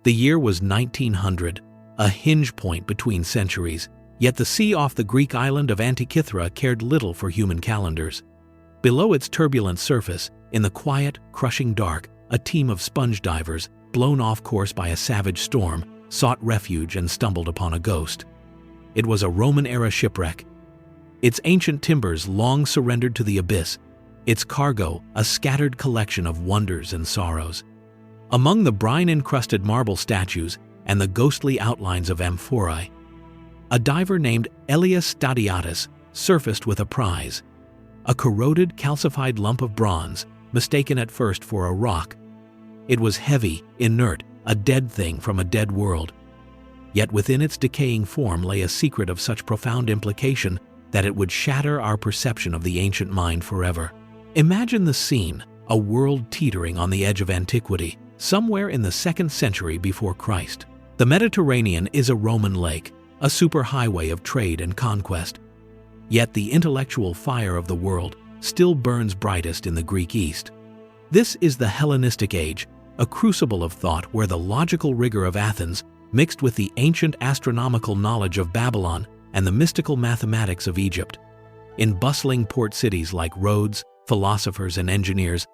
The year was 1900, a hinge point between centuries, yet the sea off the Greek island of Antikythera cared little for human calendars. Below its turbulent surface, in the quiet, crushing dark, a team of sponge divers, blown off course by a savage storm, sought refuge and stumbled upon a ghost. It was a Roman-era shipwreck. Its ancient timbers long surrendered to the abyss, its cargo a scattered collection of wonders and sorrows. Among the brine-encrusted marble statues and the ghostly outlines of amphorae, a diver named Elias Stadiatus surfaced with a prize, a corroded, calcified lump of bronze, mistaken at first for a rock. It was heavy, inert, a dead thing from a dead world. Yet within its decaying form lay a secret of such profound implication that it would shatter our perception of the ancient mind forever. Imagine the scene, a world teetering on the edge of antiquity, somewhere in the 2nd century before Christ. The Mediterranean is a Roman lake, a superhighway of trade and conquest. Yet the intellectual fire of the world still burns brightest in the Greek East. This is the Hellenistic Age, a crucible of thought where the logical rigor of Athens mixed with the ancient astronomical knowledge of Babylon and the mystical mathematics of Egypt. In bustling port cities like Rhodes, philosophers and engineers,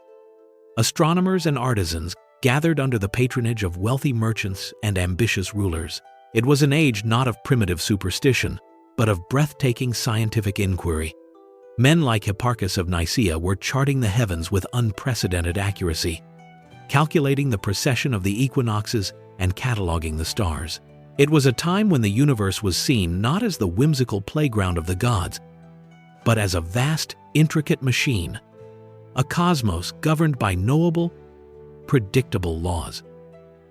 astronomers and artisans gathered under the patronage of wealthy merchants and ambitious rulers. It was an age not of primitive superstition, but of breathtaking scientific inquiry. Men like Hipparchus of Nicaea were charting the heavens with unprecedented accuracy, calculating the precession of the equinoxes and cataloging the stars. It was a time when the universe was seen not as the whimsical playground of the gods, but as a vast, intricate machine, a cosmos governed by knowable, predictable laws.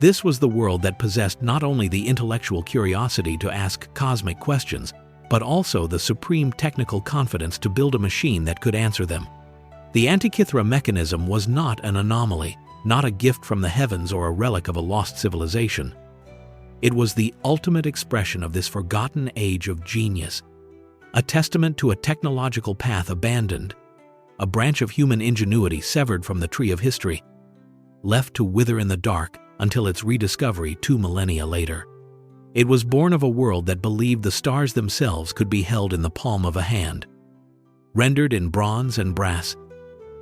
This was the world that possessed not only the intellectual curiosity to ask cosmic questions, but also the supreme technical confidence to build a machine that could answer them. The Antikythera mechanism was not an anomaly, not a gift from the heavens or a relic of a lost civilization. It was the ultimate expression of this forgotten age of genius, a testament to a technological path abandoned, a branch of human ingenuity severed from the tree of history, left to wither in the dark until its rediscovery 2 millennia later. It was born of a world that believed the stars themselves could be held in the palm of a hand. Rendered in bronze and brass,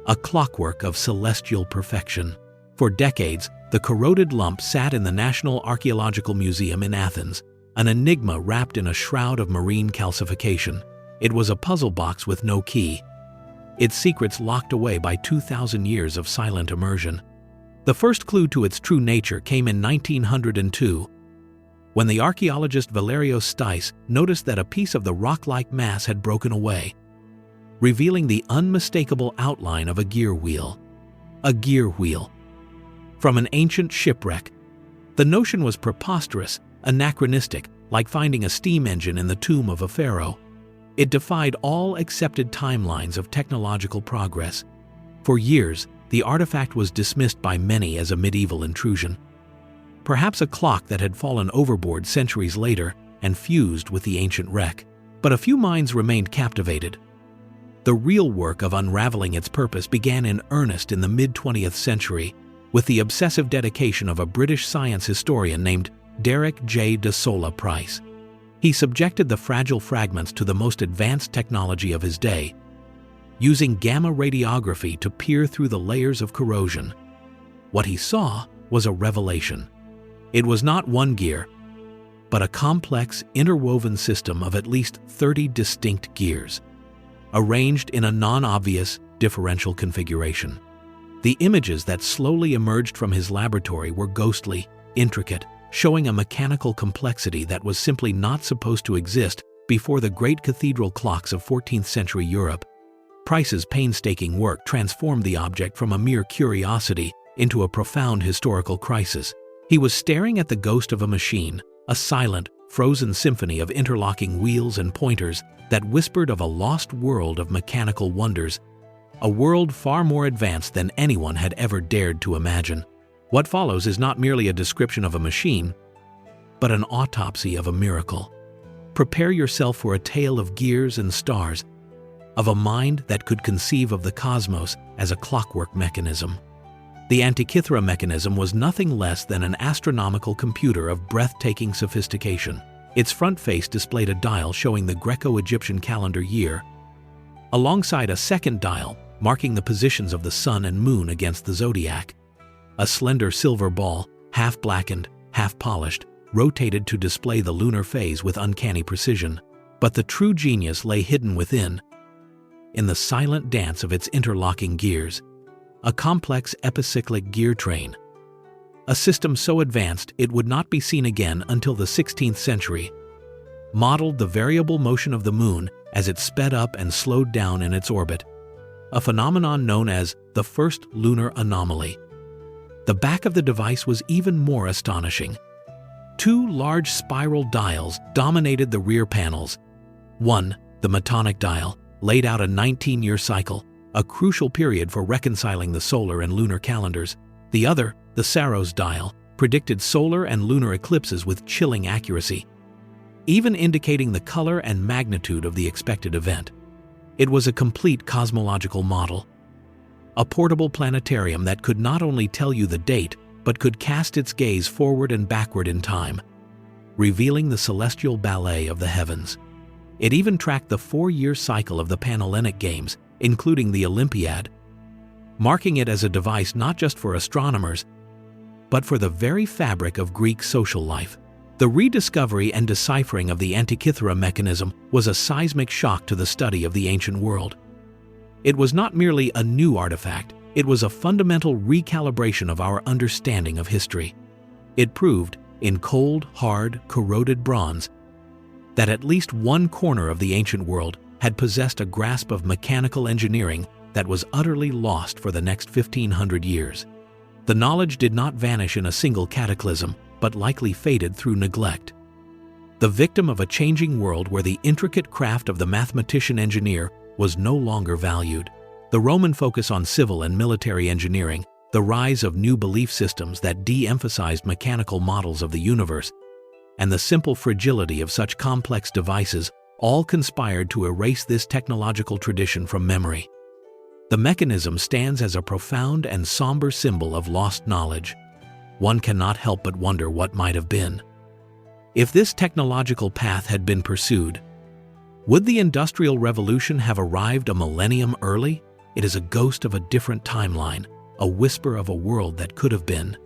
a clockwork of celestial perfection. For decades, the corroded lump sat in the National Archaeological Museum in Athens, an enigma wrapped in a shroud of marine calcification. It was a puzzle box with no key, its secrets locked away by 2,000 years of silent immersion. The first clue to its true nature came in 1902, when the archaeologist Valerios Stais noticed that a piece of the rock-like mass had broken away, revealing the unmistakable outline of a gear wheel. A gear wheel. From an ancient shipwreck. The notion was preposterous, anachronistic, like finding a steam engine in the tomb of a pharaoh. It defied all accepted timelines of technological progress. For years, the artifact was dismissed by many as a medieval intrusion. Perhaps a clock that had fallen overboard centuries later and fused with the ancient wreck. But a few minds remained captivated. The real work of unraveling its purpose began in earnest in the mid-20th century, with the obsessive dedication of a British science historian named Derek J. de Solla Price. He subjected the fragile fragments to the most advanced technology of his day, using gamma radiography to peer through the layers of corrosion. What he saw was a revelation. It was not one gear, but a complex, interwoven system of at least 30 distinct gears, arranged in a non-obvious, differential configuration. The images that slowly emerged from his laboratory were ghostly, intricate, showing a mechanical complexity that was simply not supposed to exist before the great cathedral clocks of 14th century Europe. Price's painstaking work transformed the object from a mere curiosity into a profound historical crisis. He was staring at the ghost of a machine, a silent, frozen symphony of interlocking wheels and pointers that whispered of a lost world of mechanical wonders, a world far more advanced than anyone had ever dared to imagine. What follows is not merely a description of a machine, but an autopsy of a miracle. Prepare yourself for a tale of gears and stars, of a mind that could conceive of the cosmos as a clockwork mechanism. The Antikythera mechanism was nothing less than an astronomical computer of breathtaking sophistication. Its front face displayed a dial showing the Greco-Egyptian calendar year, alongside a second dial marking the positions of the sun and moon against the zodiac. A slender silver ball, half blackened, half polished, rotated to display the lunar phase with uncanny precision. But the true genius lay hidden within, in the silent dance of its interlocking gears, a complex epicyclic gear train. A system so advanced it would not be seen again until the 16th century, modeled the variable motion of the moon as it sped up and slowed down in its orbit, a phenomenon known as the first lunar anomaly. The back of the device was even more astonishing. Two large spiral dials dominated the rear panels. One, the Metonic dial, laid out a 19-year cycle, a crucial period for reconciling the solar and lunar calendars. The other, the Saros dial, predicted solar and lunar eclipses with chilling accuracy, even indicating the color and magnitude of the expected event. It was a complete cosmological model, a portable planetarium that could not only tell you the date, but could cast its gaze forward and backward in time, revealing the celestial ballet of the heavens. It even tracked the 4-year cycle of the Panhellenic Games, including the Olympiad, marking it as a device not just for astronomers, but for the very fabric of Greek social life. The rediscovery and deciphering of the Antikythera mechanism was a seismic shock to the study of the ancient world. It was not merely a new artifact, it was a fundamental recalibration of our understanding of history. It proved, in cold, hard, corroded bronze, that at least one corner of the ancient world had possessed a grasp of mechanical engineering that was utterly lost for the next 1,500 years. The knowledge did not vanish in a single cataclysm, but likely faded through neglect. The victim of a changing world where the intricate craft of the mathematician-engineer was no longer valued. The Roman focus on civil and military engineering, the rise of new belief systems that de-emphasized mechanical models of the universe, and the simple fragility of such complex devices all conspired to erase this technological tradition from memory. The mechanism stands as a profound and somber symbol of lost knowledge. One cannot help but wonder what might have been. If this technological path had been pursued, would the Industrial Revolution have arrived a millennium early? It is a ghost of a different timeline, a whisper of a world that could have been.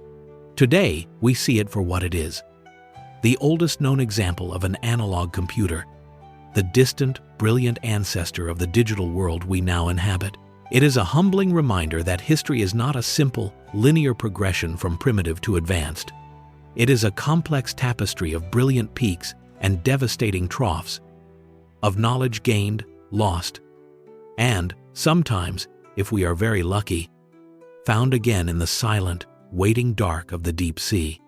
Today, we see it for what it is. The oldest known example of an analog computer, the distant, brilliant ancestor of the digital world we now inhabit. It is a humbling reminder that history is not a simple, linear progression from primitive to advanced. It is a complex tapestry of brilliant peaks and devastating troughs, of knowledge gained, lost, and, sometimes, if we are very lucky, found again in the silent, waiting dark of the deep sea.